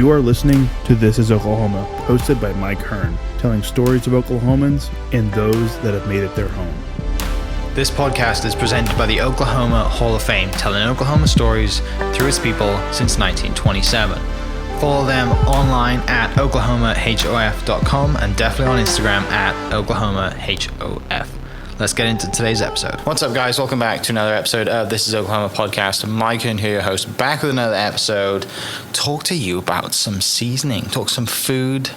You are listening to This is Oklahoma, hosted by Mike Hearn, telling stories of Oklahomans and those that have made it their home. This podcast is presented by the Oklahoma Hall of Fame, telling Oklahoma stories through its people since 1927. Follow them online at oklahomahof.com and definitely on Instagram at oklahomahof. Let's get into today's episode. What's up, guys? Welcome back to another episode of This is Oklahoma podcast. Mike and here, your host, back with another episode. Talk to you about some seasoning, talk some food.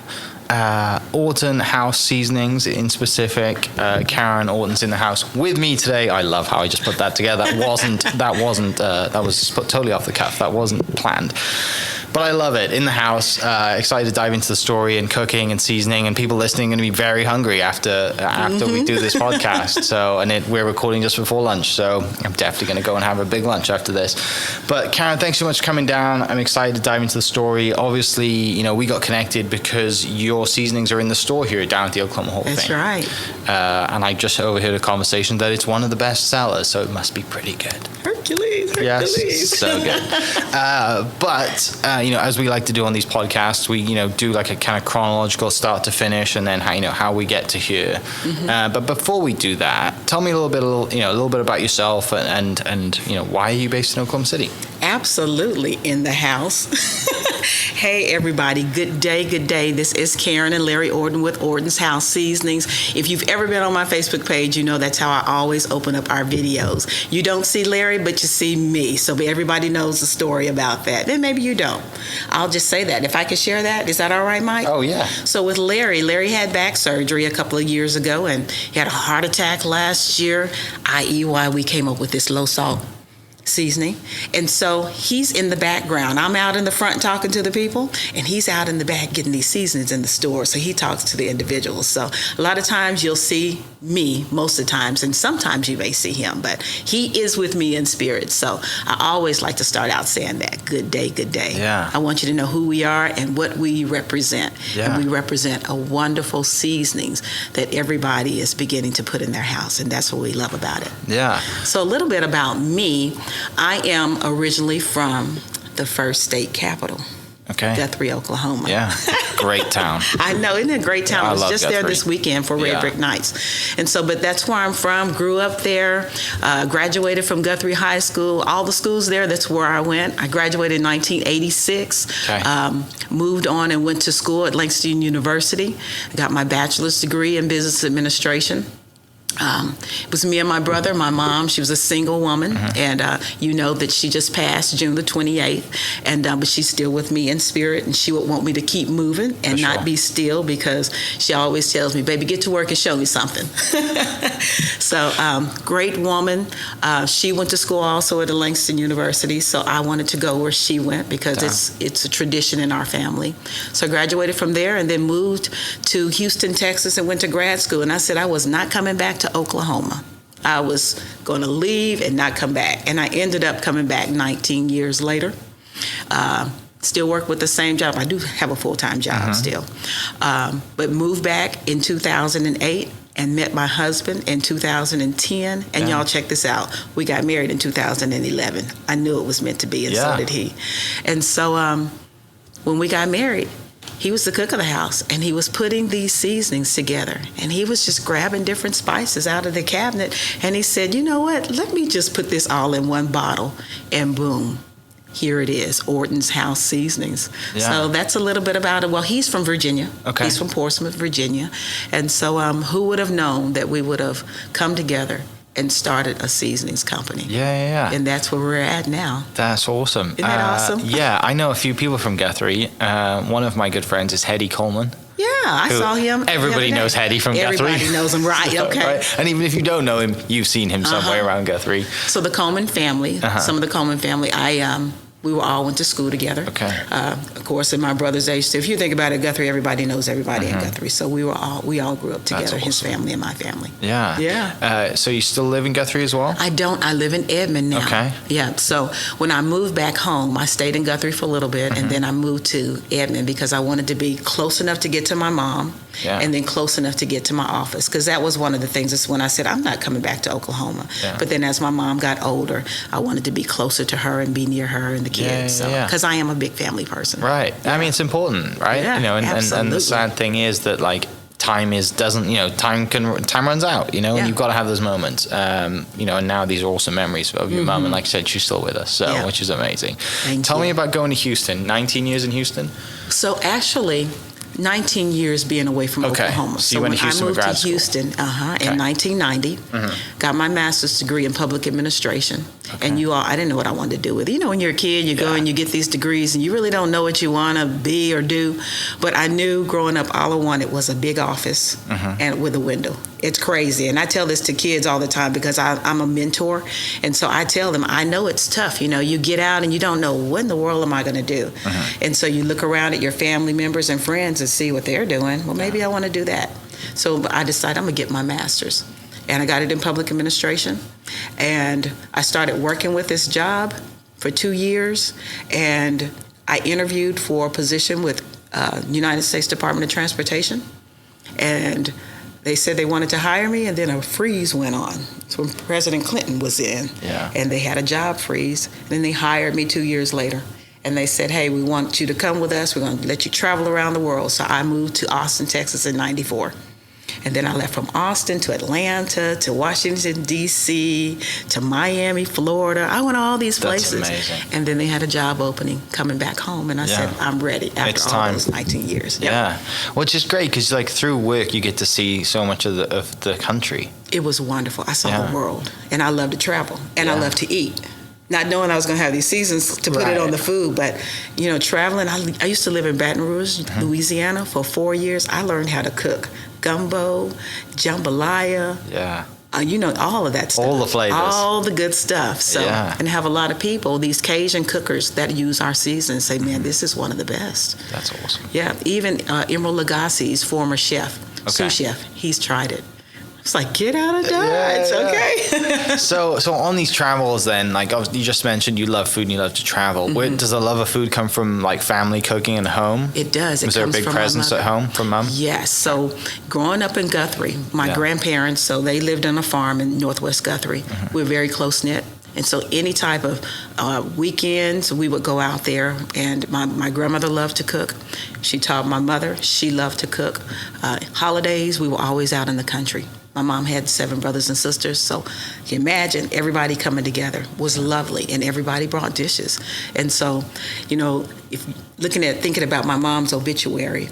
Orton House Seasonings in specific. Karen Orton's in the house with me today. I love how I just put that together. That was just put totally off the cuff. That wasn't planned. But I love it. In the house, excited to dive into the story and cooking and seasoning, and people listening are going to be very hungry after we do this podcast. So, we're recording just before lunch, so I'm definitely going to go and have a big lunch after this. But Karen, thanks so much for coming down. I'm excited to dive into the story. Obviously, you know, we got connected because your seasonings are in the store here down at the Oklahoma Hall of Fame. That's right. And I just overheard a conversation that it's one of the best sellers, so it must be pretty good. Hercules. Yes, so good. But you know, as we like to do on these podcasts, we, you know, do like a kind of chronological start to finish, and then how we get to here. Mm-hmm. But before we do that, tell me a little bit about yourself and you know, why are you based in Oklahoma City? Absolutely in the house. Hey everybody, good day. This is Karen and Larry Orton with Ortons House Seasonings. If you've ever been on my Facebook page, you know that's how I always open up our videos. You don't see Larry, but you see me. So everybody knows the story about that. Then maybe you don't. I'll just say that. If I could share that, is that all right, Mike? Oh, yeah. So with Larry had back surgery a couple of years ago, and he had a heart attack last year, i.e. why we came up with this low salt seasoning. And so he's in the background. I'm out in the front talking to the people, and he's out in the back getting these seasonings in the store. So he talks to the individuals. So a lot of times you'll see me, most of the times, and sometimes you may see him, but he is with me in spirit. So I always like to start out saying that. Good day. Yeah. I want you to know who we are and what we represent. Yeah. And we represent a wonderful seasonings that everybody is beginning to put in their house, and that's what we love about it. Yeah. So a little bit about me. I am originally from the first state capital, Okay. Guthrie, Oklahoma. Yeah. Great town. I know, isn't it a great town? Yeah, I was just there Guthrie. this weekend for Red Brick Nights. And so, but that's where I'm from, grew up there, graduated from Guthrie High School, all the schools there, that's where I went. I graduated in 1986, Okay. moved on and went to school at Langston University, got my bachelor's degree in business administration. It was me and my brother, my mom. She was a single woman, and you know that she just passed June the 28th, and but she's still with me in spirit, and she would want me to keep moving and not be still, because she always tells me, baby, get to work and show me something. So great woman. She went to school also at Langston University, so I wanted to go where she went because it's a tradition in our family. So I graduated from there and then moved to Houston, Texas, and went to grad school, and I said I was not coming back to Oklahoma. I was going to leave and not come back. And I ended up coming back 19 years later. Still work with the same job. I do have a full-time job still. But moved back in 2008 and met my husband in 2010. And y'all check this out. We got married in 2011. I knew it was meant to be, and so did he. And so when we got married, he was the cook of the house, and he was putting these seasonings together, and he was just grabbing different spices out of the cabinet, and he said, you know what, let me just put this all in one bottle, and boom, here it is, Orton's House Seasonings. Yeah. So that's a little bit about it. Well, he's from Virginia. Okay. He's from Portsmouth, Virginia, and so who would have known that we would have come together and started a seasonings company. Yeah. And that's where we're at now. That's awesome. Isn't that awesome? Yeah, I know a few people from Guthrie. One of my good friends is Hetty Coleman. Yeah, I saw him. Everybody knows Hetty from Guthrie. Everybody knows him, right, okay. Right? And even if you don't know him, you've seen him somewhere around Guthrie. So the Coleman family, some of the Coleman family, we all went to school together. Okay. Of course, in my brother's age, so if you think about it, Guthrie, everybody knows everybody in Guthrie. So we all grew up together, awesome. His family and my family. Yeah. Yeah. So you still live in Guthrie as well? I don't. I live in Edmond now. Okay. Yeah. So when I moved back home, I stayed in Guthrie for a little bit, and then I moved to Edmond because I wanted to be close enough to get to my mom, and then close enough to get to my office, because that was one of the things. Is when I said I'm not coming back to Oklahoma. Yeah. But then as my mom got older, I wanted to be closer to her and be near her and the kids. Because I am a big family person. Right. I mean, it's important, right? Yeah, and the sad thing is that like time runs out, and you've got to have those moments. And now these are awesome memories of your mom, and like I said, she's still with us, so which is amazing. Tell me about going to Houston. 19 years in Houston. So actually, 19 years being away from Oklahoma. So you went to Houston when I moved for grad to school. Houston in 1990, got my master's degree in public administration. And I didn't know what I wanted to do with it. When you're a kid, you go and you get these degrees and you really don't know what you want to be or do. But I knew growing up, all I wanted was a big office and with a window. It's crazy. And I tell this to kids all the time because I'm a mentor. And so I tell them, I know it's tough. You get out and you don't know, what in the world am I going to do? And so you look around at your family members and friends and see what they're doing. Well, maybe I want to do that. So I decided I'm going to get my master's. And I got it in public administration. And I started working with this job for 2 years. And I interviewed for a position with United States Department of Transportation. And they said they wanted to hire me, and then a freeze went on. So when President Clinton was in, and they had a job freeze. And then they hired me 2 years later. And they said, hey, we want you to come with us. We're going to let you travel around the world. So I moved to Austin, Texas in 94. And then I left from Austin to Atlanta, to Washington, D.C., to Miami, Florida. I went all these places. That's amazing. And then they had a job opening coming back home. And I said, I'm ready after all those 19 years. Yeah. Which is great because like through work, you get to see so much of the country. It was wonderful. I saw the world. And I love to travel. And I love to eat. Not knowing I was going to have these seasons to put it on the food, but, traveling. I used to live in Baton Rouge, Louisiana for 4 years. I learned how to cook gumbo, jambalaya. Yeah. All of that stuff. All the flavors. All the good stuff. So, and have a lot of people, these Cajun cookers that use our seasons say, man, this is one of the best. That's awesome. Yeah. Even Emerald Lagasse's former chef, sous chef, he's tried it. It's like, get out of Dodge, okay? So on these travels then, like you just mentioned you love food and you love to travel. Where does the love of food come from, like family cooking and home? It does. Was there a big presence at home from mom? Yes. So growing up in Guthrie, my grandparents, so they lived on a farm in Northwest Guthrie. We're very close-knit. And so any type of weekends, we would go out there. And my grandmother loved to cook. She taught my mother. She loved to cook. Holidays, we were always out in the country. My mom had 7 brothers and sisters, so you imagine everybody coming together was lovely, and everybody brought dishes. And so, if thinking about my mom's obituary,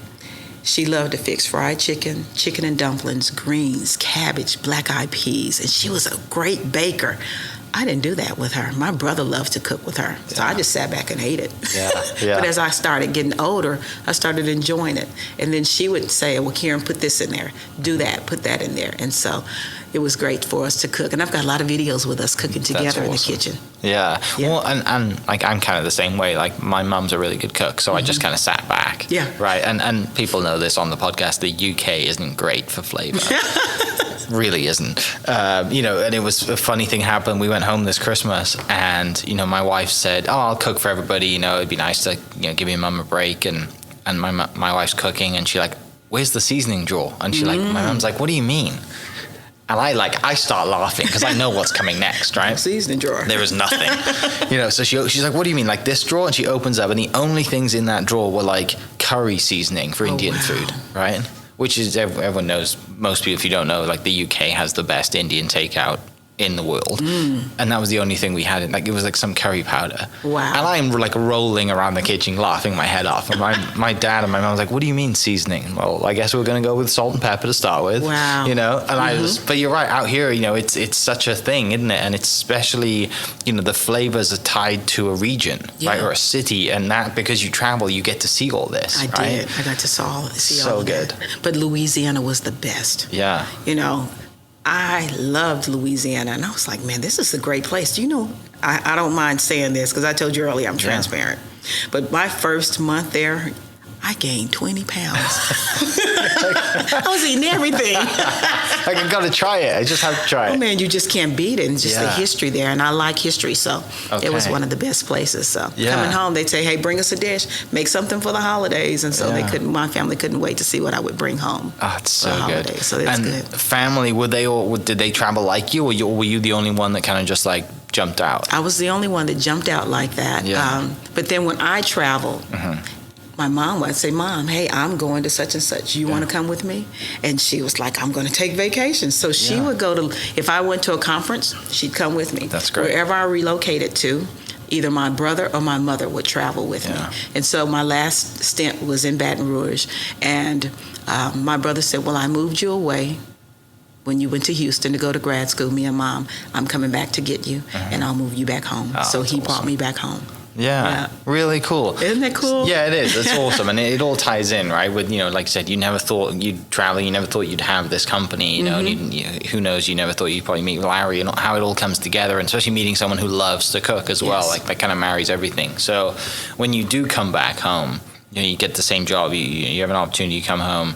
she loved to fix fried chicken and dumplings, greens, cabbage, black-eyed peas, and she was a great baker. I didn't do that with her. My brother loved to cook with her, so I just sat back and ate it. But as I started getting older, I started enjoying it. And then she would say, well, Karen, put this in there, do that, put that in there. And so it was great for us to cook. And I've got a lot of videos with us cooking together in the kitchen. Yeah. Well, and like I'm kind of the same way. Like my mum's a really good cook, so I just kind of sat back. Yeah. Right. And people know this on the podcast. The UK isn't great for flavor. Really isn't. And it was a funny thing happened. We went home this Christmas, and my wife said, "Oh, I'll cook for everybody. It'd be nice to give your mum a break." And my wife's cooking, and she like, "Where's the seasoning drawer?" And she my mum's like, "What do you mean?" And I start laughing because I know what's coming next, right? Seasoning drawer. There is nothing, So she's like, "What do you mean, like this drawer?" And she opens up, and the only things in that drawer were like curry seasoning for Indian food, right? Which is, everyone knows, most people, if you don't know, like the UK has the best Indian takeout in the world. And that was the only thing we had. It was like some curry powder. Wow. And I'm like rolling around the kitchen laughing my head off. And my dad and my mom was like, "What do you mean seasoning?" Well, I guess we're going to go with salt and pepper to start with. Wow. And but you're right, out here, it's such a thing, isn't it? And it's especially, the flavors are tied to a region, right? Or a city. And that, because you travel, you get to see all this, I did. I got to see all so of good. That. But Louisiana was the best. Yeah. I loved Louisiana, and I was like, man, this is a great place. I don't mind saying this because I told you earlier I'm transparent. But my first month there, I gained 20 pounds. I was eating everything. I got to try it. I just have to try it. Oh, man, you just can't beat it. And just the history there. And I like history, so it was one of the best places. So coming home, they'd say, hey, bring us a dish. Make something for the holidays. And so my family couldn't wait to see what I would bring home. Oh, it's so good. So it's good. Family, did they travel like you, or were you the only one that kind of just like jumped out. I was the only one that jumped out like that. Yeah. But then when I traveled, my mom would say, Mom, hey, I'm going to such and such. You want to come with me? And she was like, I'm going to take vacation. So she would go to, if I went to a conference, she'd come with me. That's great. Wherever I relocated to, either my brother or my mother would travel with me. And so my last stint was in Baton Rouge. And my brother said, well, I moved you away when you went to Houston to go to grad school. Me and Mom, I'm coming back to get you, and I'll move you back home. So he brought me back home. Yeah, really cool. Isn't that cool? Yeah, it is. It's awesome, and it all ties in, right? With, you know, like you said, you never thought you'd travel. You never thought you'd have this company. You know, and who knows? You never thought you'd probably meet Larry, and how it all comes together, and especially meeting someone who loves to cook as well. Like that kind of marries everything. So when you do come back home, you know, you get the same job. You have an opportunity to come home.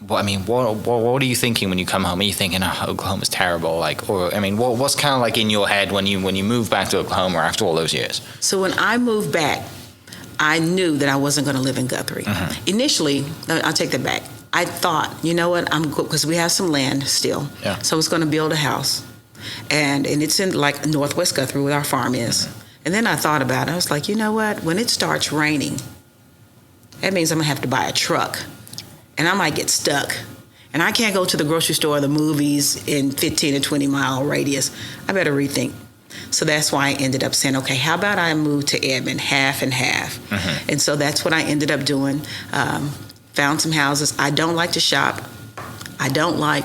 What are you thinking when you come home? Are you thinking, oh, Oklahoma's terrible? Like, or I mean, what's kind of like in your head when you move back to Oklahoma after all those years? So when I moved back, I knew that I wasn't going to live in Guthrie. Initially, I'll take that back. I thought, you know what, because we have some land still. So I was going to build a house, and it's in like northwest Guthrie where our farm is. And then I thought about it. I was like, you know what, when it starts raining, that means I'm going to have to buy a truck. And I might get stuck. And I can't go to the grocery store or the movies in 15 or 20 mile radius. I better rethink. So that's why I ended up saying, okay, how about I move to Edmond, half and half? And so that's what I ended up doing. Found some houses. I don't like to shop. I don't like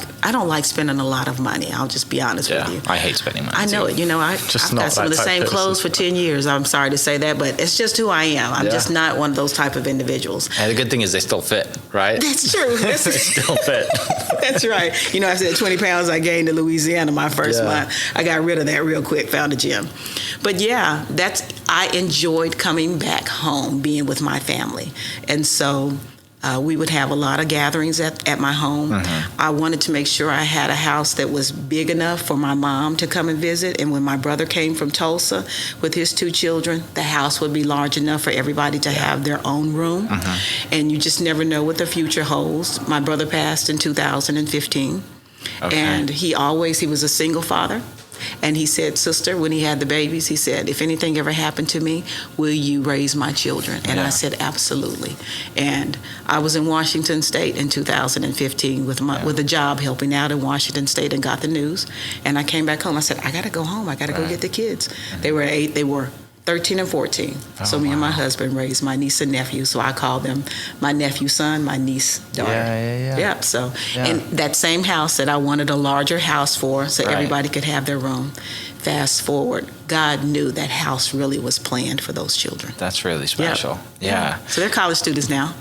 spending a lot of money. I'll just be honest with you. I hate spending money. I know it. You know, I've got some of the same clothes for 10 years. I'm sorry to say that, but it's just who I am. I'm just not one of those type of individuals. And the good thing is they still fit, right? That's true. They still fit. That's right. You know, I said 20 pounds I gained in Louisiana my first month. I got rid of that real quick, found a gym. But yeah, I enjoyed coming back home, being with my family. And so we would have a lot of gatherings at my home. I wanted to make sure I had a house that was big enough for my mom to come and visit. And when my brother came from Tulsa with his 2 children, the house would be large enough for everybody to have their own room. And you just never know what the future holds. My brother passed in 2015. And he was a single father. And he said, sister, when he had the babies, he said, if anything ever happened to me, will you raise my children? And I said, absolutely. And I was in Washington State in 2015 with a job helping out in Washington State, and got the news. And I came back home. I said, I got to go home. I got to go get the kids. They were 8. They were 13 and 14. So me and my husband raised my niece and nephew. So I call them my nephew son, my niece daughter. Yeah. So, and that same house that I wanted a larger house for, so everybody could have their room. Fast forward, God knew that house really was planned for those children. That's really special. Yeah. So they're college students now.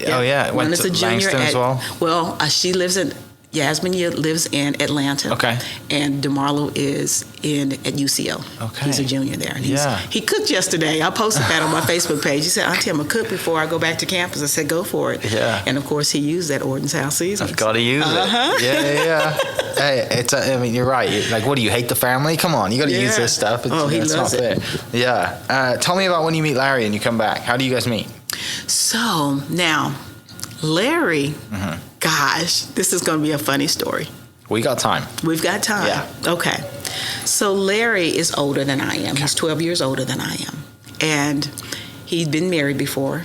Oh yeah. One is a junior Langston as well. Well, she lives in. Yasmin lives in Atlanta. Okay. And DeMarlo is at UCO. Okay. He's a junior there. And he cooked yesterday. I posted that on my Facebook page. He said, Auntie, I'm going to cook before I go back to campus. I said, go for it. Yeah. And of course, he used that Ortons House Seasonings. I've got to use it. Yeah. Hey, you're right. Like, what do you hate the family? Come on, you got to use this stuff. He loves it. Yeah. Tell me about when you meet Larry and you come back. How do you guys meet? So now, Larry, gosh, this is going to be a funny story. We got time. We've got time. Yeah. Okay. So Larry is older than I am. He's 12 years older than I am. And he'd been married before,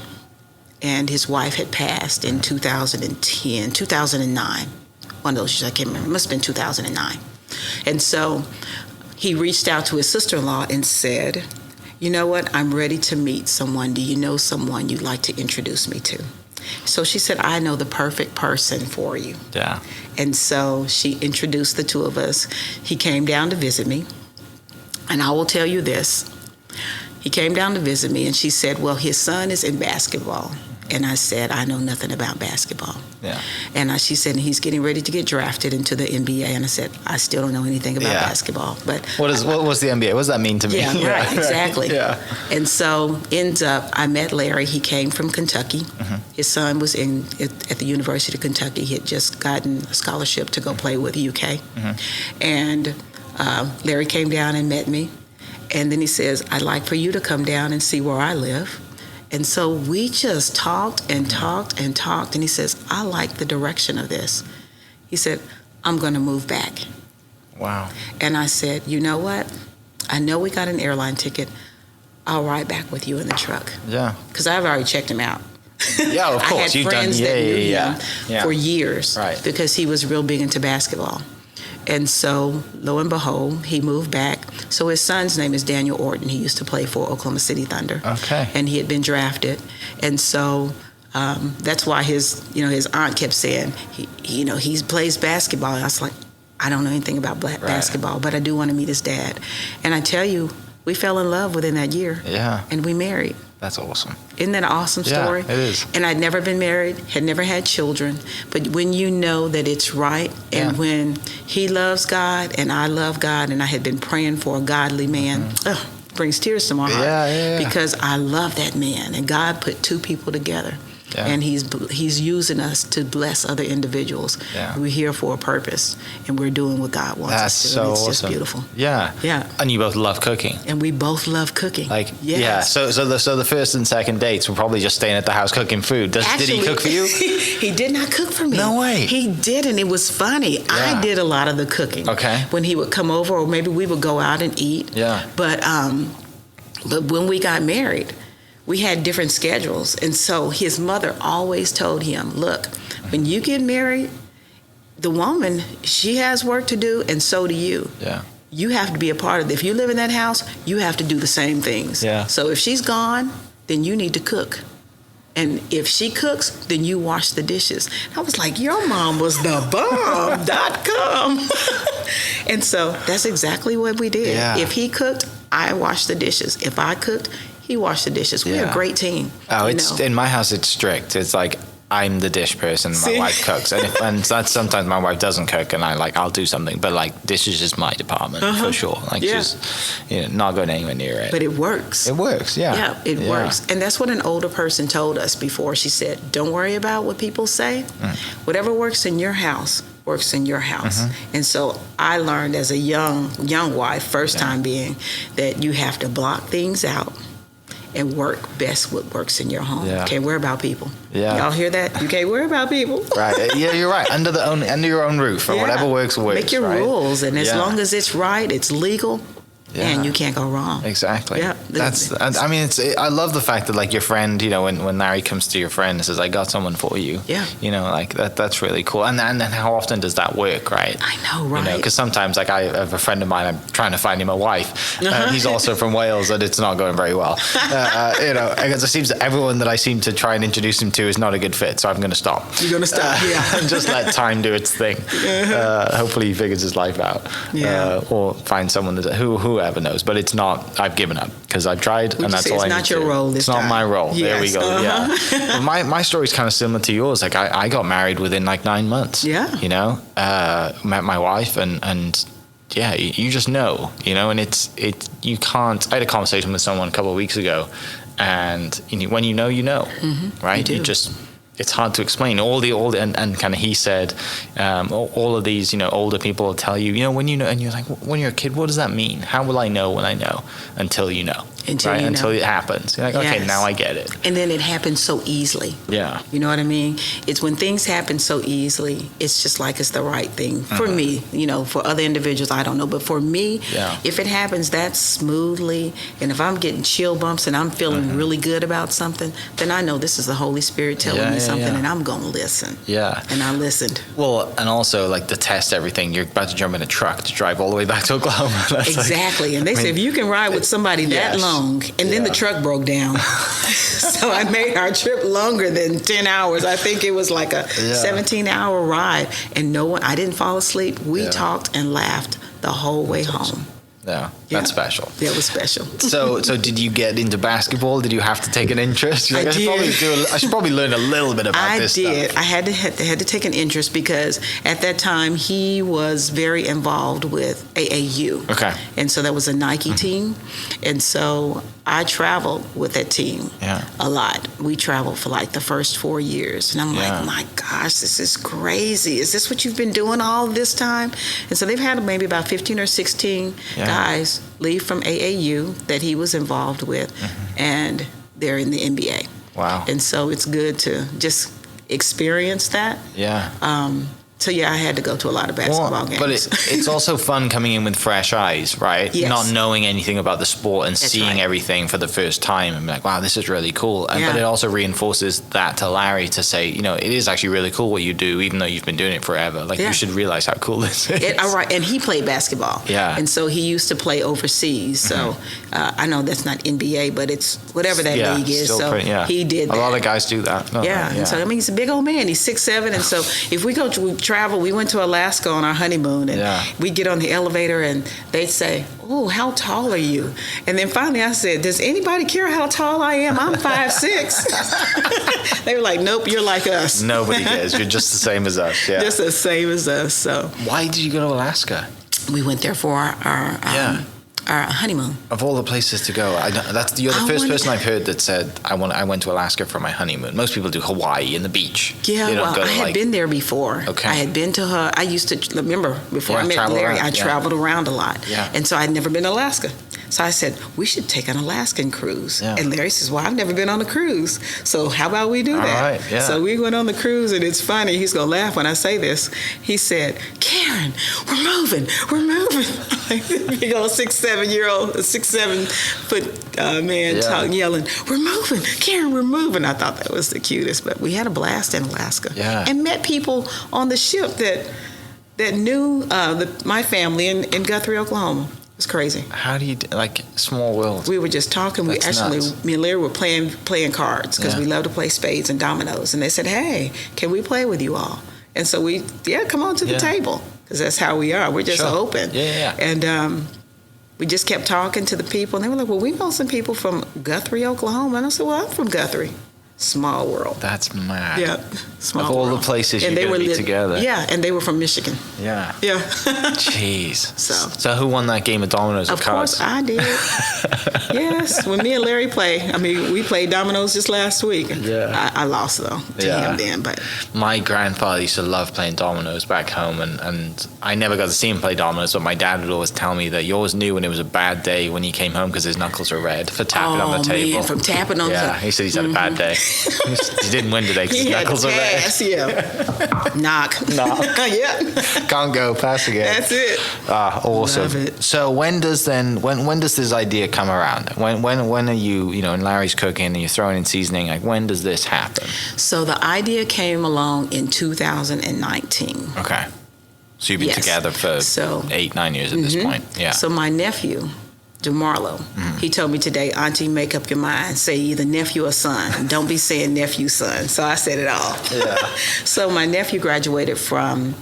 and his wife had passed in 2009. One of those years, I can't remember. It must have been 2009. And so he reached out to his sister-in-law and said, you know what, I'm ready to meet someone. Do you know someone you'd like to introduce me to? So she said, I know the perfect person for you. Yeah. And so she introduced the two of us. He came down to visit me. And I will tell you this. He came down to visit me, and she said, well, his son is in basketball. And I said, I know nothing about basketball. Yeah. And she said, he's getting ready to get drafted into the NBA. And I said, I still don't know anything about basketball. But what was the NBA? What does that mean to me? Yeah, right, exactly. Yeah. And so ends up, I met Larry. He came from Kentucky. His son was at the University of Kentucky. He had just gotten a scholarship to go play with the UK. And Larry came down and met me. And then he says, I'd like for you to come down and see where I live. And so we just talked and talked and talked. And he says, I like the direction of this. He said, I'm going to move back. Wow. And I said, you know what? I know we got an airline ticket. I'll ride back with you in the truck. Yeah. Because I've already checked him out. Yeah, of course. I had friends that knew him for years, right, because he was real big into basketball. And so, lo and behold, he moved back. So his son's name is Daniel Orton. He used to play for Oklahoma City Thunder. Okay. And he had been drafted. And so that's why his aunt kept saying, he plays basketball. And I was like, I don't know anything about basketball, but I do want to meet his dad. And I tell you, we fell in love within that year. Yeah. And we married. That's awesome. Isn't that an awesome story? Yeah, it is. And I'd never been married, had never had children. But when you know that it's right, and when he loves God and I love God, and I had been praying for a godly man, brings tears to my heart. Yeah. Because I love that man, and God put two people together. Yeah. And he's using us to bless other individuals. Yeah. We're here for a purpose, and we're doing what God wants us to. So and it's awesome. just beautiful. Yeah. Yeah. And you both love cooking. And we both love cooking. Yeah. So the first and second dates were probably just staying at the house cooking food. Did he cook for you? He did not cook for me. No way. He didn't. It was funny. Yeah. I did a lot of the cooking. Okay. When he would come over, or maybe we would go out and eat. Yeah. But when we got married, we had different schedules. And so his mother always told him, look, when you get married, the woman, she has work to do, and so do you. Yeah. You have to be a part of it. If you live in that house, you have to do the same things. Yeah. So if she's gone, then you need to cook. And if she cooks, then you wash the dishes. I was like, your mom was the bomb.com. And so that's exactly what we did. Yeah. If he cooked, I washed the dishes. If I cooked, he washed the dishes. We're a great team. Oh, in my house, it's strict. It's like I'm the dish person, my wife cooks. And that's sometimes my wife doesn't cook, and I'll do something. But dishes is my department for sure. She's not going anywhere near it. But it works. It works, yeah. Yeah, it works. And that's what an older person told us before. She said, don't worry about what people say. Whatever works in your house works in your house. And so I learned as a young wife, first time being, that you have to block things out and work best what works in your home. Yeah. You can't worry about people. Yeah. Y'all hear that? You can't worry about people. Right. Yeah, you're right. Under your own roof, or whatever works. Make your rules, and as Yeah. long as it's right, it's legal, and you can't go wrong. Exactly. Yeah. I love the fact that your friend, when Larry comes to your friend and says, I got someone for you. Yeah. That's really cool. And how often does that work, right? I know, right? Because sometimes I have a friend of mine, I'm trying to find him a wife. He's also from Wales, and it's not going very well. Because it seems that everyone that I seem to try and introduce him to is not a good fit, so I'm going to stop. You're going to stop, And just let time do its thing. Hopefully he figures his life out. Or find someone whoever knows, but it's not. I've given up because I've tried, and that's all I need to do. It's not your role. It's not my role. Yes. There we go. Yeah. But my story's kind of similar to yours. I got married within 9 months. Yeah. Met my wife, and yeah, you just know, and you can't. I had a conversation with someone a couple of weeks ago, and when you know, right? You do. It's hard to explain. And kind of he said, all of these, older people will tell you, when you know, and you're like, when you're a kid, what does that mean? How will I know when I know? Until you know. Until it happens. You're like, okay, now I get it. And then it happens so easily. Yeah. You know what I mean? It's when things happen so easily, it's just like it's the right thing. For me, for other individuals, I don't know. But for me, if it happens that smoothly, and if I'm getting chill bumps and I'm feeling really good about something, then I know this is the Holy Spirit telling me something, and I'm going to listen. Yeah. And I listened. Well, and also, to test everything, you're about to jump in a truck to drive all the way back to Oklahoma. Exactly. And they said, if you can ride with somebody that long, and then the truck broke down. So I made our trip longer than 10 hours. I think it was like a 17-hour ride. And I didn't fall asleep. We talked and laughed the whole way home. Yeah, that's special. Yeah, it was special. So did you get into basketball? Did you have to take an interest? I did. I should probably learn a little bit about this stuff. I did. I had to take an interest because at that time he was very involved with AAU. Okay. And so that was a Nike team. And so I traveled with that team a lot. We traveled for the first 4 years. And I'm like, my gosh, this is crazy. Is this what you've been doing all this time? And so they've had maybe about 15 or 16 guys leave from AAU that he was involved with, and they're in the NBA. Wow. And so it's good to just experience that. Yeah. So yeah, I had to go to a lot of basketball games. But it's also fun coming in with fresh eyes, right? Yes. Not knowing anything about the sport and That's seeing right. everything for the first time and be like, wow, this is really cool. And, Yeah. But it also reinforces that to Larry to say, you know, it is actually really cool what you do, even though you've been doing it forever. Like, Yeah. you should realize how cool this is. Right, and he played basketball. Yeah. And so he used to play overseas. So I know that's not NBA, but it's whatever that league is. still So pretty- he did that. A lot of guys do that. don't Yeah. they? And so I mean, he's a big old man. He's 6'7", and so if we travel, we went to Alaska on our honeymoon, and Yeah. we get on the elevator, and they'd say, "Oh, how tall are you?" And then finally, I said, "Does anybody care how tall I am? I'm 5'6". They were like, "Nope, you're like us." Nobody cares. You're just the same as us. Yeah. Just the same as us. So Why did you go to Alaska? we went there for our honeymoon. Of all the places to go, you're the I first wanna- person I've heard that said I went to Alaska for my honeymoon. Most people do Hawaii and the beach. Yeah, They don't well, go I to, had like- been there before. Okay. I had been to her. I used to remember before Yeah, I met travel Larry. around, I yeah. traveled around a lot, Yeah. and so I'd never been to Alaska. So I said we should take an Alaskan cruise. Yeah. And Larry says, "Well, I've never been on a cruise, so how about we do All that?" right, yeah. So we went on the cruise, and it's funny. He's gonna laugh when I say this. He said, "Karen, we're moving. Like this big old 6'7" foot man Yeah. yelling, "We're moving, Karen, we're moving." I thought that was the cutest, but we had a blast in Alaska. Yeah. And met people on the ship that knew my family in Guthrie, Oklahoma. It was crazy. How do you small world? We were just talking. That's nuts. Me and Larry were playing cards because Yeah. we love to play spades and dominoes. And they said, "Hey, can we play with you all?" And so come on to the Yeah. table, because that's how we are. We're just Sure. open. Yeah. And we just kept talking to the people, and they were like, "Well, we know some people from Guthrie, Oklahoma." And I said, "Well, I'm from Guthrie." Small world. That's mad. Yeah, small Of all world. the places And you're they gonna were be together. Yeah, and they were from Michigan. Yeah. Yeah. Jeez. So who won that game of dominoes Of of cards? course I did. Yes, when me and Larry we played dominoes just last week. Yeah. I lost though to Yeah. him then, but My grandfather used to love playing dominoes back home, and I never got to see him play dominoes, but my dad would always tell me that you always knew when it was a bad day when he came home because his knuckles were red for tapping on the table. Man, from tapping on Yeah, the he said he's had a bad day. He didn't win today because his he had knuckles to are red. pass, yeah. Knock. yeah. Can't go, pass again. That's it. Ah, awesome. Love it. So when does this idea come around? When are you, and Larry's cooking and you're throwing in seasoning, like when does this happen? So the idea came along in 2019. Okay. So you've been Yes. together for So- 8-9 years at this point. Yeah. So my nephew, DeMarlo, he told me today, "Auntie, make up your mind. Say either nephew or son. Don't be saying nephew, son." So I said it all. Yeah. So my nephew graduated from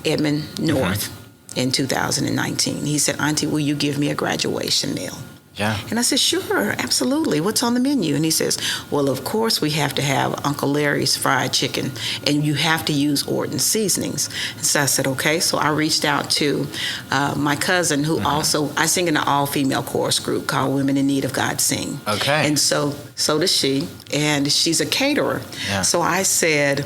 Edmond North in 2019. He said, "Auntie, will you give me a graduation meal?" Yeah. And I said, "Sure, absolutely. What's on the menu?" And he says, "Well, of course we have to have Uncle Larry's fried chicken, and you have to use Orton Seasonings." And so I said, "Okay." So I reached out to my cousin, who also, I sing in an all-female chorus group called Women in Need of God Sing. Okay. And so does she, and she's a caterer. Yeah. So I said,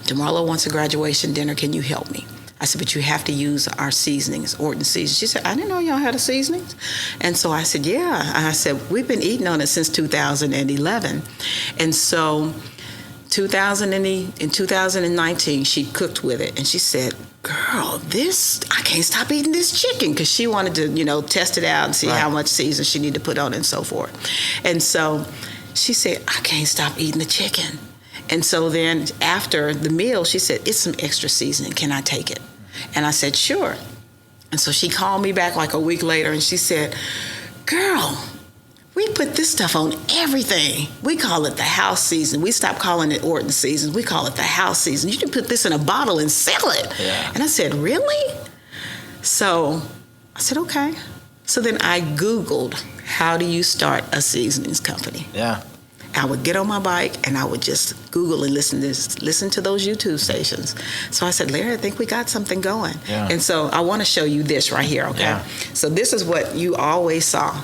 "DeMarlo wants a graduation dinner. Can you help me?" I said, "But you have to use our seasonings, Orton Seasonings." She said, "I didn't know y'all had a seasonings." And so I said, "Yeah." And I said, "We've been eating on it since 2011. And so in 2019, she cooked with it. And she said, "Girl, I can't stop eating this chicken," because she wanted to, test it out and see how much season she needed to put on it and so forth. And so she said, "I can't stop eating the chicken." And so then after the meal, she said, "It's some extra seasoning. Can I take it?" And I said, "Sure." And so she called me back like a week later, and she said, "Girl, we put this stuff on everything. We call it the house season. We stopped calling it Orton Seasons. We call it the house season. You can put this in a bottle and sell it." Yeah. And I said, "Really?" So I said, "Okay." So then I Googled, how do you start a seasonings company? Yeah. I would get on my bike and I would just Google and listen to those YouTube stations. So I said, "Larry, I think we got something going." Yeah. And so I want to show you this right here, okay? Yeah. So this is what you always saw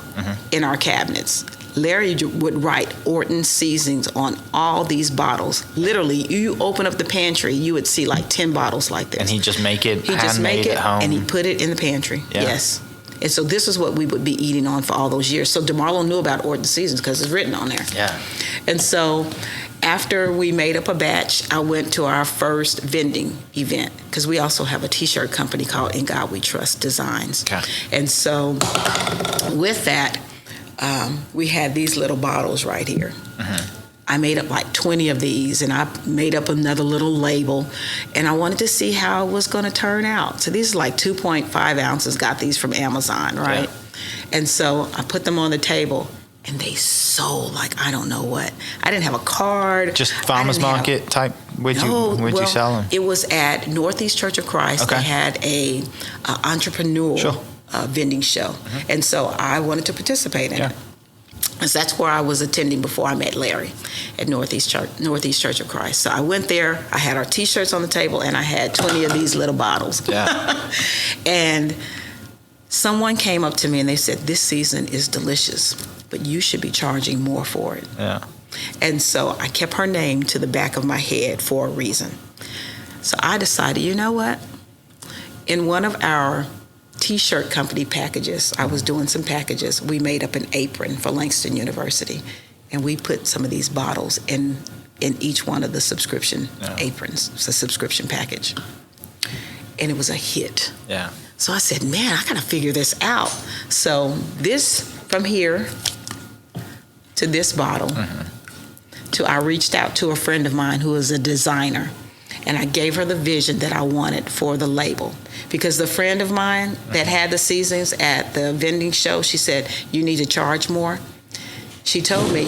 in our cabinets. Larry would write Orton Seasonings on all these bottles. Literally, you open up the pantry, you would see like 10 bottles like this. And he'd just make it He'd just make handmade it at home. and he'd put it in the pantry. Yeah. Yes. And so this is what we would be eating on for all those years. So DeMarlo knew about Orton Seasons because it's written on there. Yeah. And so after we made up a batch, I went to our first vending event because we also have a T-shirt company called In God We Trust Designs. Okay. And so with that, we had these little bottles right here. I made up like 20 of these, and I made up another little label, and I wanted to see how it was going to turn out. So these are like 2.5 ounces, got these from Amazon, right? Yeah. And so I put them on the table, and they sold like I don't know what. I didn't have a card. Just farmers market type? Where'd you sell them? It was at Northeast Church of Christ. Okay. They had a entrepreneur Sure. vending show, and so I wanted to participate in it. Because that's where I was attending before I met Larry at Northeast Church of Christ. So I went there. I had our T-shirts on the table, and I had 20 of these little bottles. Yeah. And someone came up to me and they said, "This season is delicious, but you should be charging more for it." Yeah. And so I kept her name to the back of my head for a reason. So I decided, you know what? In one of our T-shirt company packages, I was doing some packages. We made up an apron for Langston University, and we put some of these bottles in each one of the subscription aprons. It's a subscription package, and it was a hit. Yeah. So I said, man, I gotta figure this out. So this from here to this bottle, I reached out to a friend of mine who is a designer, and I gave her the vision that I wanted for the label. Because the friend of mine that had the seasonings at the vending show, she said, you need to charge more. She told me,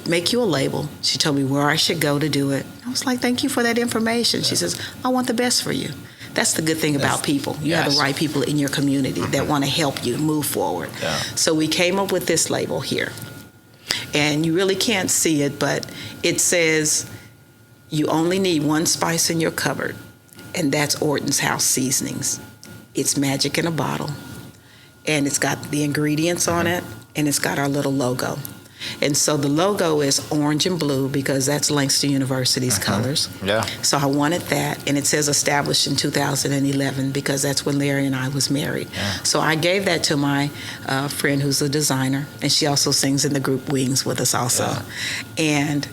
make you a label. She told me where I should go to do it. I was like, thank you for that information. She says, I want the best for you. That's the good thing about people. You have the right people in your community that want to help you move forward. Yeah. So we came up with this label here. And you really can't see it, but it says, you only need one spice in your cupboard, and that's Orton's House Seasonings. It's magic in a bottle, and it's got the ingredients on it, and it's got our little logo. And so the logo is orange and blue because that's Langston University's colors. Yeah. So I wanted that, and it says established in 2011 because that's when Larry and I was married. Yeah. So I gave that to my friend who's a designer, and she also sings in the group Wings with us also. Yeah. And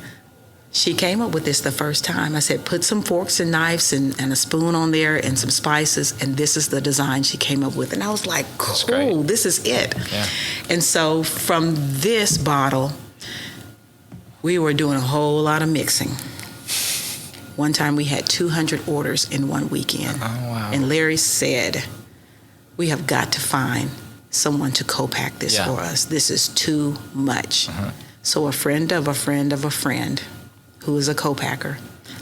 she came up with this the first time. I said, put some forks and knives and a spoon on there and some spices, and this is the design she came up with. And I was like, cool, this is it. Yeah. And so from this bottle, we were doing a whole lot of mixing. One time we had 200 orders in one weekend. Oh, wow. And Larry said, we have got to find someone to co-pack this for us. This is too much. So a friend of a friend of a friend, who is a co-packer,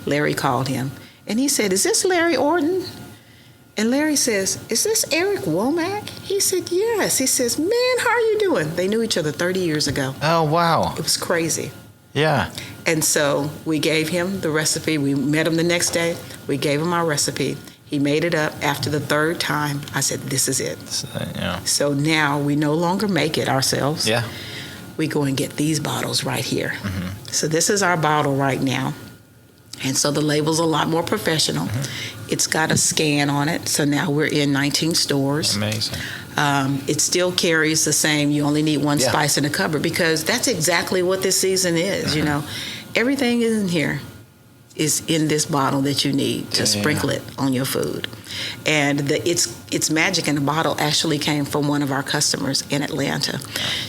Larry called him, and he said, is this Larry Orton? And Larry says, is this Eric Womack? He said, yes. He says, man, how are you doing? They knew each other 30 years ago. Oh, wow. It was crazy. Yeah. And so we gave him the recipe. We met him the next day. We gave him our recipe. He made it up. After the third time, I said, this is it. So now we no longer make it ourselves. Yeah. We go and get these bottles right here. So this is our bottle right now. And so the label's a lot more professional. It's got a scan on it. So now we're in 19 stores. Amazing. It still carries the same, you only need one spice in a cupboard, because that's exactly what this season is, you know. Everything in here is in this bottle that you need to sprinkle it on your food. And it's magic in a bottle actually came from one of our customers in Atlanta.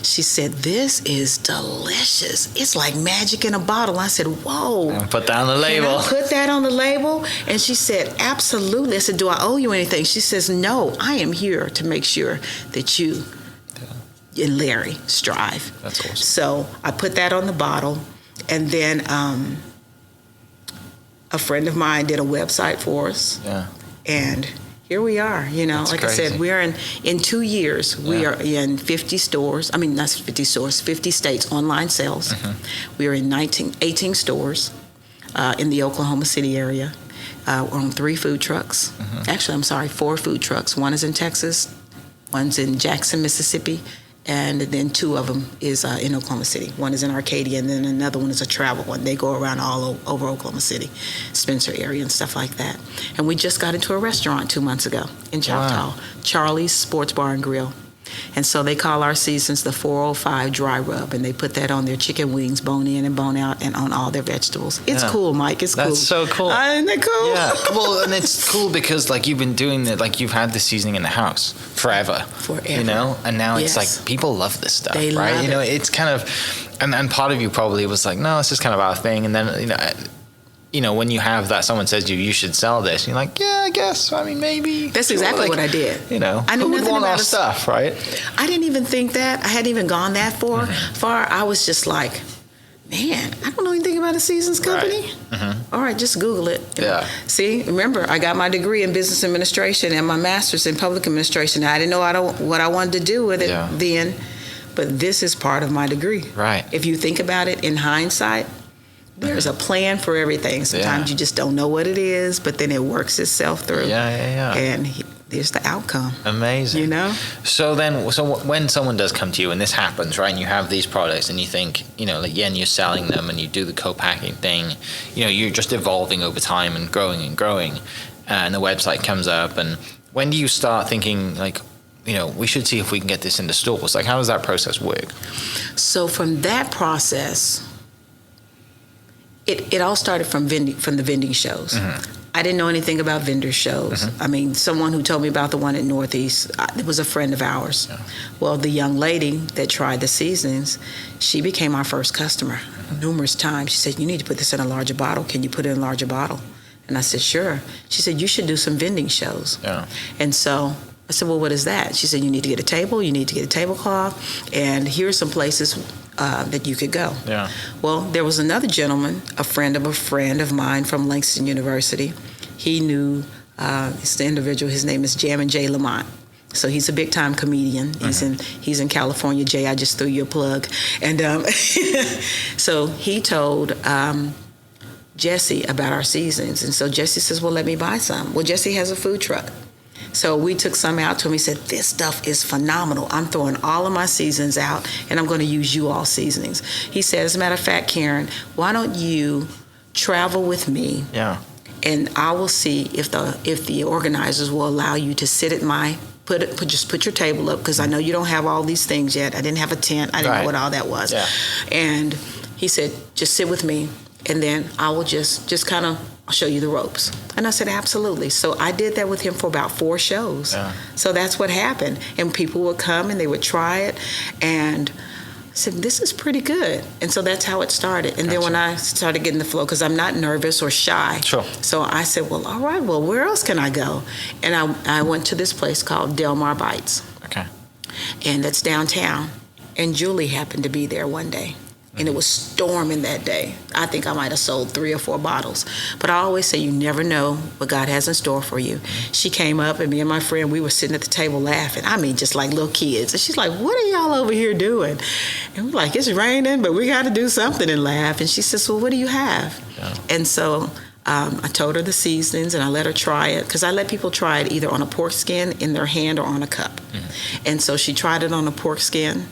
She said, this is delicious. It's like magic in a bottle. I said, whoa. And put that on the label. Can I put that on the label? And she said, absolutely. I said, do I owe you anything? She says, no, I am here to make sure that you and Larry strive. That's awesome. So I put that on the bottle, and then a friend of mine did a website for us. Yeah. And here we are, you know. That's like crazy. I said, we're in 2 years, we are in 50 stores. I mean, not 50 stores, 50 states, online sales. We are in 18 stores in the Oklahoma City area. We're on 3 food trucks. Actually, I'm sorry, 4 food trucks. One is in Texas, one's in Jackson, Mississippi, and then 2 of them is in Oklahoma City. One is in Arcadia, and then another one is a travel one. They go around all over Oklahoma City, Spencer area and stuff like that. And we just got into a restaurant 2 months ago in Choctaw, Charlie's Sports Bar and Grill. And so they call our seasons the 405 dry rub, and they put that on their chicken wings, bone in and bone out, and on all their vegetables. It's cool, Mike. It's cool. That's so cool. Isn't it cool? Yeah. Well, and it's cool because like you've been doing it, like you've had this seasoning in the house forever. You know, and now it's like people love this stuff, they right? Love you know, it. it's kind of, and part of you probably was like, no, it's just kind of our thing, and then you know, when you have that, someone says you should sell this, and you're like, yeah, I guess. I mean, maybe. That's exactly like, what I did. You know, I knew who would nothing want about our stuff, right? I didn't even think that. I hadn't even gone that far. I was just like, man, I don't know anything about a seasons company. Right. All right, just Google it. Yeah. See, remember, I got my degree in business administration and my master's in public administration. I didn't know what I wanted to do with it then, but this is part of my degree. Right. If you think about it in hindsight, there's a plan for everything. Sometimes you just don't know what it is, but then it works itself through. Yeah. And there's the outcome. Amazing. You know? So when someone does come to you and this happens, right, and you have these products and you think, you know, like, and you're selling them and you do the co-packing thing, you know, you're just evolving over time and growing, and the website comes up, and when do you start thinking, like, you know, we should see if we can get this into stores? Like, how does that process work? So from that process, it all started from the vending shows. Mm-hmm. I didn't know anything about vendor shows. Mm-hmm. I mean, someone who told me about the one at Northeast, it was a friend of ours. Yeah. Well, the young lady that tried the seasonings, she became our first customer numerous times. She said, you need to put this in a larger bottle. Can you put it in a larger bottle? And I said, sure. She said, you should do some vending shows. Yeah. And so I said, well, what is that? She said, you need to get a table, you need to get a tablecloth, and here's some places that you could go. Yeah. Well, there was another gentleman, a friend of mine from Langston University. He knew it's the individual. His name is Jammin' J. Lamont. So he's a big time comedian. He's in California. Jay, I just threw you a plug. And so he told Jesse about our seasonings, and so Jesse says, well, let me buy some. Well, Jesse has a food truck. So we took some out to him. He said, this stuff is phenomenal. I'm throwing all of my seasonings out, and I'm going to use you all seasonings. He said, as a matter of fact, Karen, why don't you travel with me? Yeah. And I will see if the organizers will allow you to sit at my just put your table up, because I know you don't have all these things yet. I didn't have a tent. I didn't know what all that was. Yeah. And he said, just sit with me, and then I will just kind of show you the ropes. And I said, absolutely. So I did that with him for about 4 shows. Yeah. So that's what happened. And people would come and they would try it. And I said, this is pretty good. And so that's how it started. And then when I started getting the flow, because I'm not nervous or shy. Sure. So I said, well, all right, well, where else can I go? And I went to this place called Del Mar Bites. Okay. And that's downtown. And Julie happened to be there one day. And it was storming that day. I think I might have sold 3 or 4 bottles. But I always say you never know what God has in store for you. She came up, and me and my friend, we were sitting at the table laughing. I mean, just like little kids. And she's like, what are y'all over here doing? And we're like, it's raining, but we got to do something and laugh. And she says, well, what do you have? Yeah. And so I told her the seasonings, and I let her try it, because I let people try it either on a pork skin, in their hand, or on a cup. Mm-hmm. And so she tried it on a pork skin.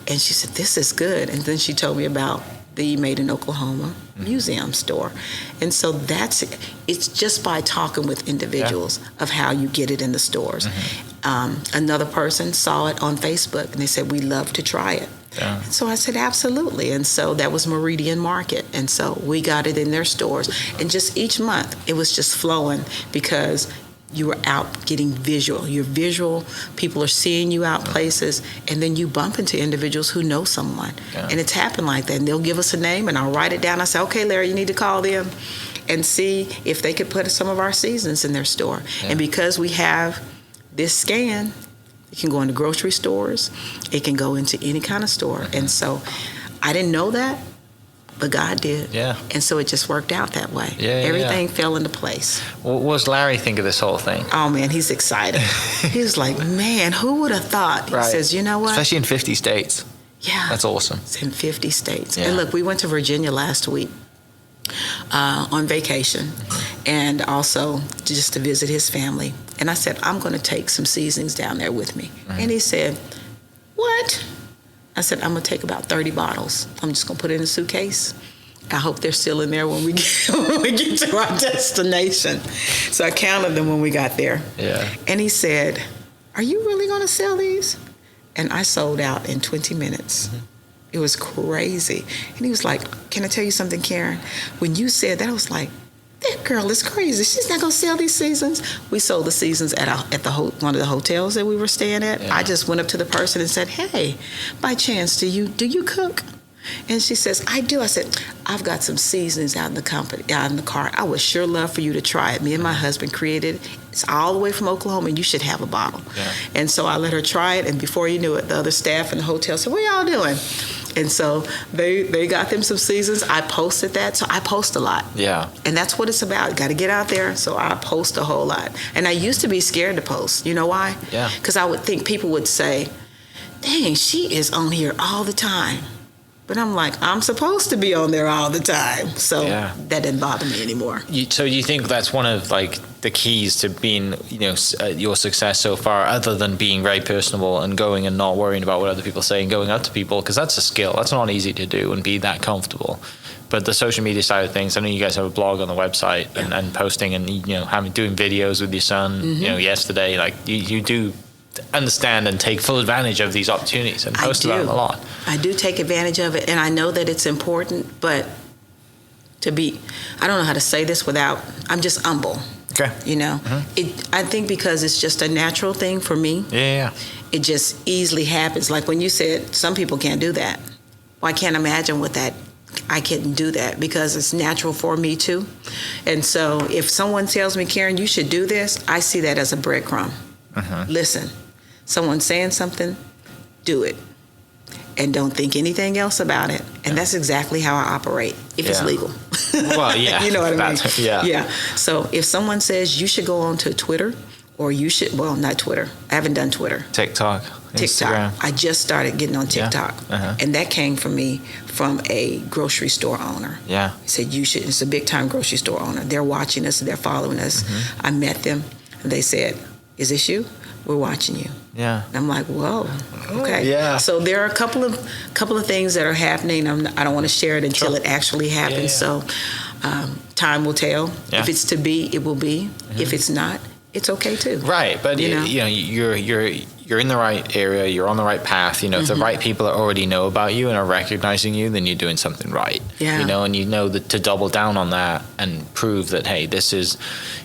And she said, this is good. And then she told me about the Made in Oklahoma museum store. And so that's it. It's just by talking with individuals of how you get it in the stores. Mm-hmm. Another person saw it on Facebook, and they said, we'd love to try it. Yeah. And so I said, absolutely. And so that was Meridian Market. And so we got it in their stores. And just each month, it was just flowing, because you were out getting visual. You're visual. People are seeing you out places, and then you bump into individuals who know someone. Yeah. And it's happened like that. And they'll give us a name, and I'll write it down. I say, okay, Larry, you need to call them and see if they could put some of our seasons in their store. Yeah. And because we have this scan, it can go into grocery stores. It can go into any kind of store. Mm-hmm. And so I didn't know that, but God did. Yeah. And so it just worked out that way. Yeah, everything fell into place. What does Larry think of this whole thing? Oh, man, he's excited. He's like, man, who would have thought? He says, you know what? Especially in 50 states. Yeah. That's awesome. It's in 50 states. Yeah. And look, we went to Virginia last week on vacation, and also just to visit his family. And I said, I'm going to take some seasonings down there with me. Mm-hmm. And he said, what? I said, I'm going to take about 30 bottles. I'm just going to put it in a suitcase. I hope they're still in there when we get to our destination. So I counted them when we got there. Yeah. And he said, are you really going to sell these? and I sold out in 20 minutes. Mm-hmm. It was crazy. And he was like, can I tell you something, Karen? When you said that, I was like, that girl is crazy. She's not going to sell these seasons. We sold the seasons at one of the hotels that we were staying at. Yeah. I just went up to the person and said, hey, by chance, do you cook? And she says, I do. I said, I've got some seasonings out in the car. I would sure love for you to try it. Me and my husband created it. It's all the way from Oklahoma, and you should have a bottle. Yeah. And so I let her try it, and before you knew it, the other staff in the hotel said, what y'all doing? And so they got them some seasons. I posted that, so I post a lot. Yeah. And that's what it's about. Got to get out there, so I post a whole lot. And I used to be scared to post. You know why? Yeah. Because I would think people would say, dang, she is on here all the time. But I'm like, I'm supposed to be on there all the time. So that didn't bother me anymore. So you think that's one of like the keys to being, your success so far, other than being very personable and going and not worrying about what other people say and going up to people, because that's a skill. That's not easy to do and be that comfortable. But the social media side of things, I know you guys have a blog on the website and posting and, doing videos with your son, yesterday, like you do understand and take full advantage of these opportunities and post about them a lot. I do take advantage of it, and I know that it's important, but I don't know how to say this I'm just humble. Okay. Mm-hmm. I think because it's just a natural thing for me. Yeah. It just easily happens. Like when you said some people can't do that. Well, I can't imagine what that. I couldn't do that because it's natural for me too. And so if someone tells me, Karen, you should do this, I see that as a breadcrumb. Mm-hmm. Listen, someone's saying something, do it. And don't think anything else about it. And that's exactly how I operate, if it's legal. Well, yeah. You know what I mean? Yeah. So if someone says you should go on to Twitter, or you should, not Twitter. I haven't done Twitter. TikTok, Instagram. I just started getting on TikTok. Yeah. Uh-huh. And that came from me from a grocery store owner. Yeah. He said, you should. It's a big time grocery store owner. They're watching us, they're following us. Mm-hmm. I met them, and they said, is this you? We're watching you. Yeah. And I'm like, whoa, okay. Yeah. So there are a couple of things that are happening. I don't want to share it until it actually happens. Yeah. So time will tell. Yeah. If it's to be, it will be. Mm-hmm. If it's not, it's okay too. Right, but you're in the right area, you're on the right path. If the right people already know about you and are recognizing you, then you're doing something right. Yeah. And that to double down on that and prove that, hey, this is,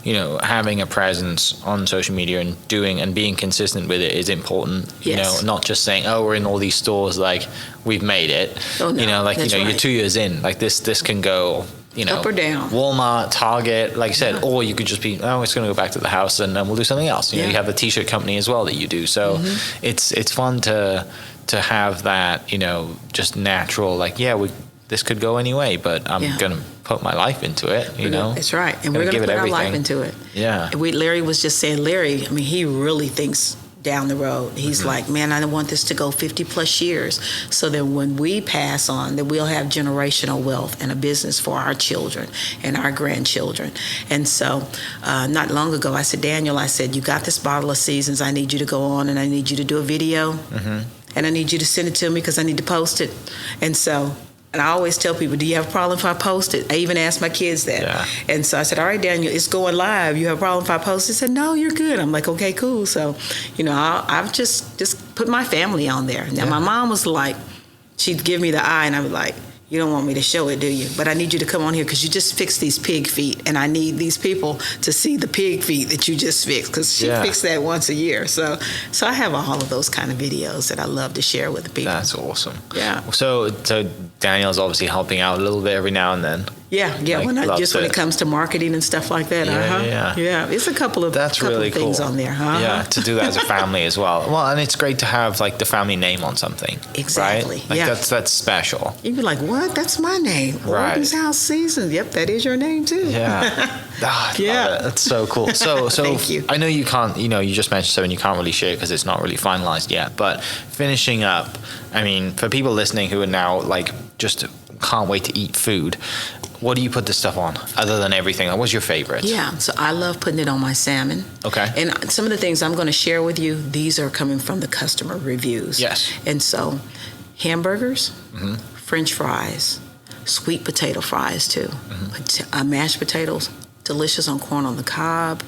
having a presence on social media and being consistent with it is important. Yes. Not just saying, oh, we're in all these stores, like we've made it. Oh, no, right. You're 2 years in, like this can go. Up or down. Walmart, Target, like I said, or you could just be, it's going to go back to the house and we'll do something else. You have the t-shirt company as well that you do. So it's fun to have that, just natural, like, this could go any way, but I'm going to put my life into it, That's right. And we're going to put our life into it. Yeah. Larry was just saying, he really thinks down the road. He's like, man, I want this to go 50 plus years so that when we pass on, that we'll have generational wealth and a business for our children and our grandchildren. And so not long ago, I said, Daniel, you got this bottle of Seasons. I need you to go on and I need you to do a video and I need you to send it to me because I need to post it. And I always tell people, do you have a problem if I post it? I even ask my kids that. Yeah. And so I said, all right, Daniel, it's going live. You have a problem if I post it? He said, no, you're good. I'm like, okay, cool. So, I've just put my family on there. Now, my mom was like, she'd give me the eye, and I was like, you don't want me to show it, do you? But I need you to come on here because you just fixed these pig feet, and I need these people to see the pig feet that you just fixed because she fixed that once a year. So I have all of those kind of videos that I love to share with the people. That's awesome. Yeah. So Daniel's obviously helping out a little bit every now and then. Yeah. When it comes to marketing and stuff like that. Yeah. It's a couple of really things cool on there. Yeah, to do that as a family as well. Well, and it's great to have like the family name on something. Exactly. Right? Like that's special. You'd be like, what? That's my name. Right. Orton's House Seasonings. Yep, that is your name too. Yeah. That's so cool. So Thank you. I know you can't. You just mentioned something you can't really share because it's not really finalized yet. But finishing up, for people listening who are now like just can't wait to eat food. What do you put this stuff on other than everything? What's your favorite? Yeah, so I love putting it on my salmon. Okay. And some of the things I'm going to share with you, these are coming from the customer reviews. Yes. And so hamburgers, French fries, sweet potato fries too, mashed potatoes, delicious on corn on the cob,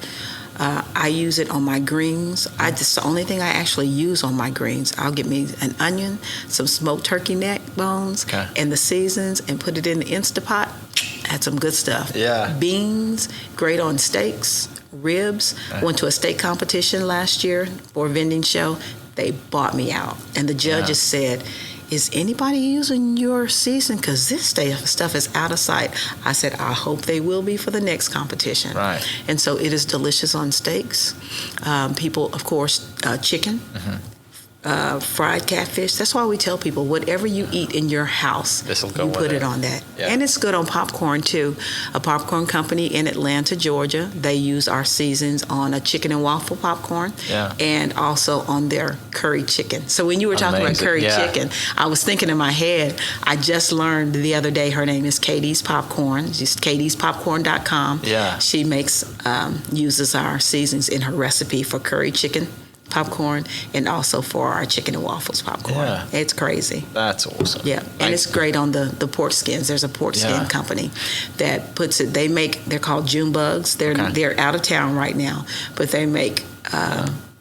I use it on my greens. That's the only thing I actually use on my greens. I'll get me an onion, some smoked turkey neck bones, and the seasons, and put it in the Instapot. Had some good stuff. Yeah. Beans, great on steaks, ribs. Went to a steak competition last year for a vending show. They bought me out. And the judges said, is anybody using your season? Because this stuff is out of sight. I said, I hope they will be for the next competition. Right. And so it is delicious on steaks. People, of course, chicken. Fried catfish. That's why we tell people, whatever you eat in your house, you put it on that. Yeah. And it's good on popcorn too. A popcorn company in Atlanta, Georgia, they use our seasons on a chicken and waffle popcorn, and also on their curry chicken. So when you were talking about curry chicken, I was thinking in my head, I just learned the other day her name is Katie's Popcorn. She's katie'spopcorn.com. Yeah. She uses our seasons in her recipe for curry chicken popcorn, and also for our chicken and waffles popcorn. Yeah. It's crazy. That's awesome. Yeah, and it's great on the pork skins. There's a pork skin company that puts it. They're called June Bugs. They're out of town right now, but they make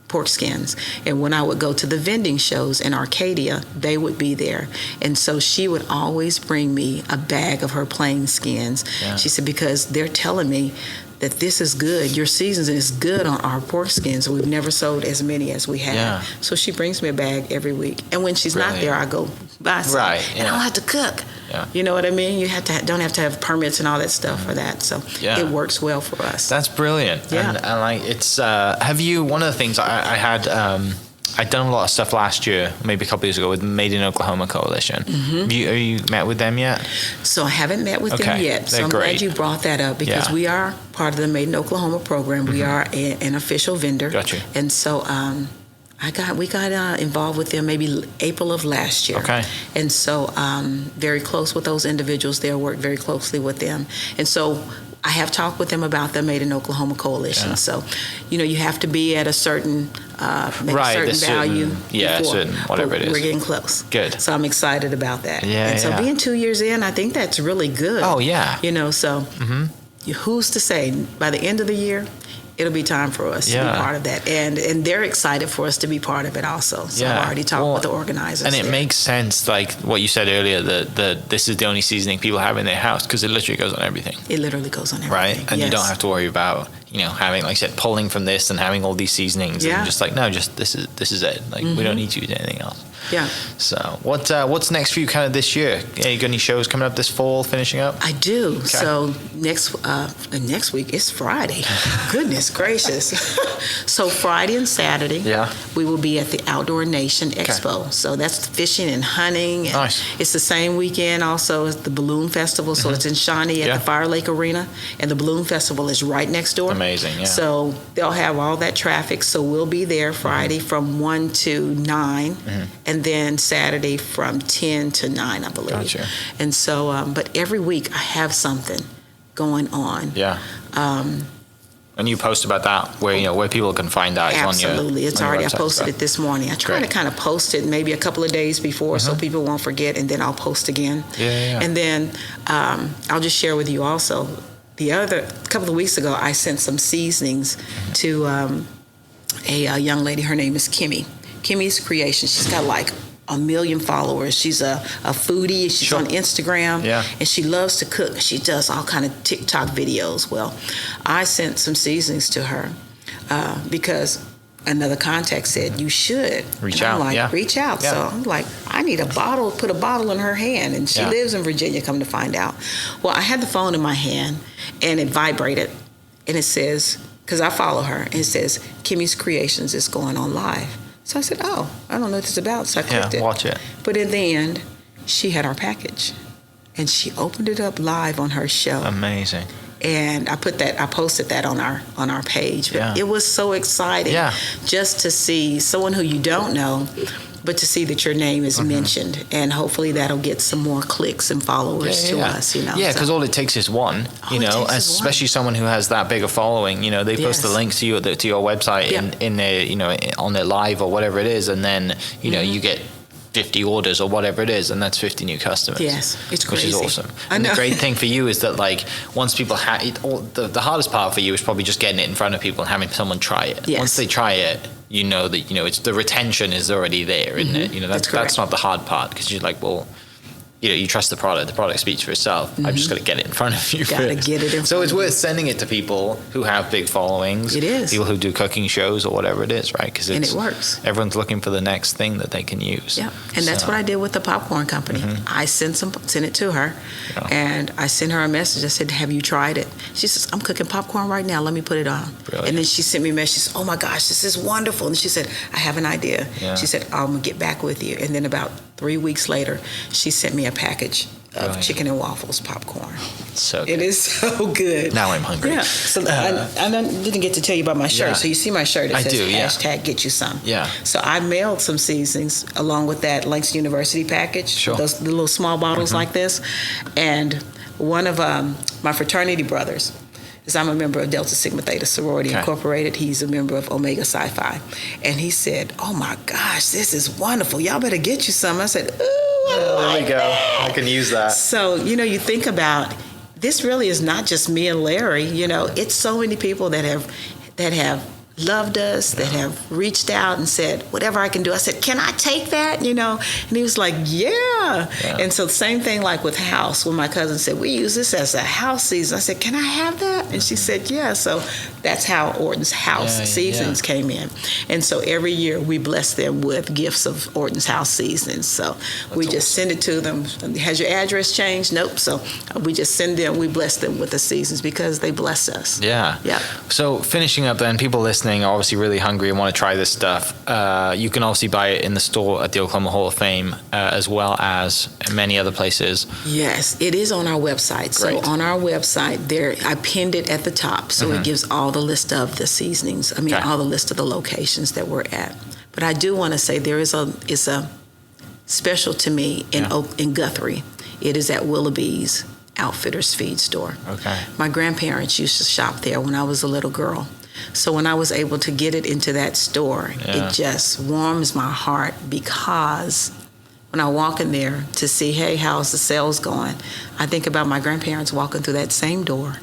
pork skins. And when I would go to the vending shows in Arcadia, they would be there, and so she would always bring me a bag of her plain skins. She said, because they're telling me that this is good. Your season is good on our pork skins. We've never sold as many as we have. Yeah. So she brings me a bag every week. And when she's not there, I go buy some. Right. Yeah. And I don't have to cook. Yeah. You know what I mean? You don't have to have permits and all that stuff for that. So it works well for us. That's brilliant. Yeah. And like it's have you, one of the things I had I'd done a lot of stuff last year, maybe a couple of years ago, with Made in Oklahoma Coalition. Have you met with them yet? So I haven't met with them yet. So I'm glad you brought that up, because we are part of the Made in Oklahoma program. We are an official vendor. Gotcha. And so we got involved with them maybe April of last year. Okay. And so very close with those individuals there, work very closely with them. And so I have talked with them about the Made in Oklahoma Coalition. Yeah. So, you have to be at a certain value. Certain whatever it is. We're getting close. Good. So I'm excited about that. Yeah. And so being 2 years in, I think that's really good. Oh yeah. So who's to say by the end of the year, it'll be time for us to be part of that. And they're excited for us to be part of it also. So I already talked with the organizers. And it makes sense, like what you said earlier, that this is the only seasoning people have in their house, because it literally goes on everything. It literally goes on everything. Right? And you don't have to worry about, having, like I said, pulling from this and having all these seasonings. And just like, no, just this is it. Like, we don't need to use anything else. Yeah. So what's next for you kind of this year? You got any shows coming up this fall, finishing up? I do. Okay. So next week, it's Friday. Goodness gracious. So Friday and Saturday, we will be at the Outdoor Nation Expo. Okay. So that's fishing and hunting. And nice. It's the same weekend also as the Balloon Festival. So it's in Shawnee at the Fire Lake Arena. And the Balloon Festival is right next door. Amazing, yeah. So they'll have all that traffic. So we'll be there Friday from 1 to 9. And then Saturday from 10 to 9, I believe. Gotcha. And so, but every week I have something going on. Yeah. And you post about that where people can find that. Absolutely. It's already, I posted it this morning. I try to kind of post it maybe a couple of days before so people won't forget, and then I'll post again. Yeah. And then I'll just share with you also, a couple of weeks ago, I sent some seasonings to a young lady. Her name is Kimmy. Kimmy's Creation. She's got like 1 million followers. She's a foodie. She's on Instagram. Yeah. And she loves to cook. She does all kind of TikTok videos. Well, I sent some seasonings to her because another contact said, you should. Reach out. I'm like, reach out. Yeah. So I'm like, I need a bottle, put a bottle in her hand. And she lives in Virginia, come to find out. Well, I had the phone in my hand and it vibrated. And it says, because I follow her, and it says, Kimmy's Creations is going on live. So I said, I don't know what this is about. So I clicked it. Watch it. But in the end, she had our package. And she opened it up live on her show. Amazing. And I posted that on our page. But it was so exciting just to see someone who you don't know, but to see that your name is mentioned. And hopefully that'll get some more clicks and followers to us, Yeah, because all it takes is one, especially someone who has that big a following. They post the links to your website in their, on their live or whatever it is, and then, you get 50 orders or whatever it is, and that's 50 new customers. Yes, it's crazy. Which is awesome. I And know. the great thing for you is that, like, once people have it, the hardest part for you is probably just getting it in front of people and having someone try it. Yes. Once they try it, you know that, it's the retention is already there, isn't it? That's correct. That's not the hard part, because you're like, well, you trust the product speaks for itself. I've just got to get it in front of you Gotta first. get it in So front it's of worth you. sending it to people who have big followings. It is. People who do cooking shows or whatever it is, right? Because And it works. Everyone's looking for the next thing that they can use. Yeah, and that's what I did with the popcorn company. I sent it to her, and I sent her a message. I said, "Have you tried it?" She says, "I'm cooking popcorn right now. Let me put it on." Brilliant. And then she sent me a message. She said, "Oh my gosh, this is wonderful!" And she said, "I have an idea." Yeah. She said, "I'm gonna get back with you." And then about 3 weeks later, she sent me a package of Brilliant. chicken and waffles popcorn. So It good. is so good. Now I'm hungry. Yeah. So I didn't get to tell you about my shirt. Yeah. So you see my shirt. It I says do, yeah. hashtag get you some. Yeah. So I mailed some seasonings along with that Langston University package. Sure. The little small bottles like this. And one of my fraternity brothers, because I'm a member of Delta Sigma Theta Sorority Okay. Incorporated. He's a member of Omega Psi Phi. And he said, "Oh my gosh, this is wonderful. Y'all better get you some." I said, "Ooh, I There like we go. that." I can use that. So, you think about, this really is not just me and Larry, it's so many people that have loved us, that have reached out and said, whatever I can do. I said, "Can I take that?" And he was like, yeah. And so same thing like with house, when my cousin said, "We use this as a house season." I said, "Can I have that?" And she said, "Yeah." So that's how Orton's House Seasonings came in. And so every year we bless them with gifts of Orton's House Seasonings. So we just send it to them. Has your address changed? Nope. So we just send them, we bless them with the seasons because they bless us. Yeah. Yeah. So finishing up then, people listening are obviously really hungry and want to try this stuff. You can obviously buy it in the store at the Oklahoma Hall of Fame, as well as many other places. Yes, it is on our website. Great. So on our website, there I pinned it at the top, so it gives all the list of the seasonings. I mean, Okay. all the list of the locations that we're at. But I do want to say there is it's a special to me in Guthrie. It is at Willoughby's Outfitters Feed Store. Okay. My grandparents used to shop there when I was a little girl. So when I was able to get it into that store, it just warms my heart, because when I walk in there to see, hey, how's the sales going, I think about my grandparents walking through that same door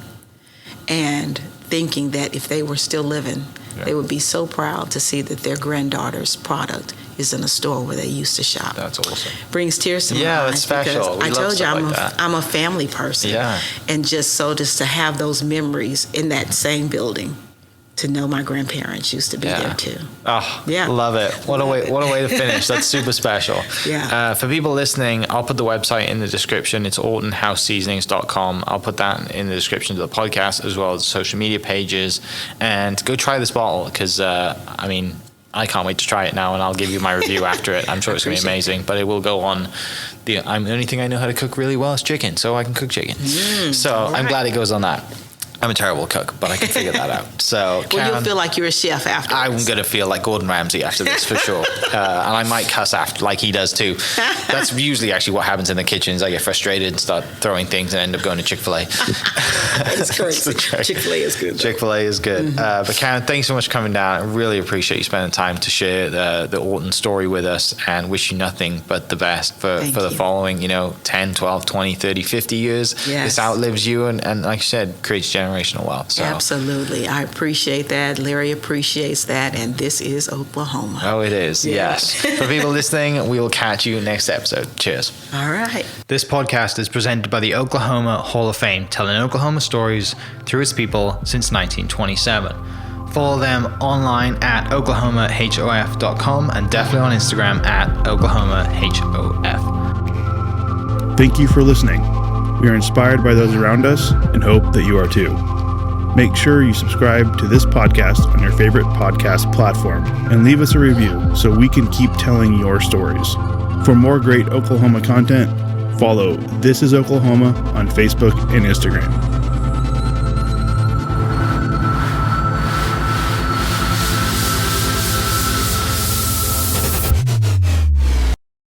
and thinking that if they were still living, they would be so proud to see that their granddaughter's product is in a store where they used to shop. That's awesome. Brings tears to my eyes. Yeah, that's special. because We I love told you stuff like that. I'm a family person. Yeah. And just to have those memories in that same building, to know my grandparents used to be there too. Oh, Yeah. love it. What a way to finish. That's super special. Yeah. For people listening, I'll put the website in the description. It's ortonhouseseasonings.com. I'll put that in the description of the podcast, as well as social media pages. And go try this bottle, because, I can't wait to try it now, and I'll give you my review after it. I'm sure it's going to be amazing, but it will go on. The only thing I know how to cook really well is chicken, so I can cook chicken. So I'm glad it goes on that. I'm a terrible cook, but I can figure that out. So, Well, you'll Karen, feel like you're a chef after. I'm going to feel like Gordon Ramsay after this, for sure. And I might cuss after, like he does too. That's usually actually what happens in the kitchen, is I get frustrated and start throwing things and end up going to Chick-fil-A. That's crazy. Chick-fil-A is good, though. Chick-fil-A is good. But Karen, thanks so much for coming down. I really appreciate you spending time to share the Orton story with us, and wish you nothing but the best for the following, 10, 12, 20, 30, 50 years. Yes. This outlives you, and like you said, creates generational wealth. So. Absolutely. I appreciate that. Larry appreciates that. And this is Oklahoma. Oh, it is. Yeah. Yes. For people listening, we will catch you next episode. Cheers. All right. This podcast is presented by the Oklahoma Hall of Fame, telling Oklahoma stories through its people since 1927. Follow them online at oklahomahof.com, and definitely on Instagram at oklahomahof. Thank you for listening. We are inspired by those around us and hope that you are too. Make sure you subscribe to this podcast on your favorite podcast platform and leave us a review so we can keep telling your stories. For more great Oklahoma content, follow This Is Oklahoma on Facebook and Instagram.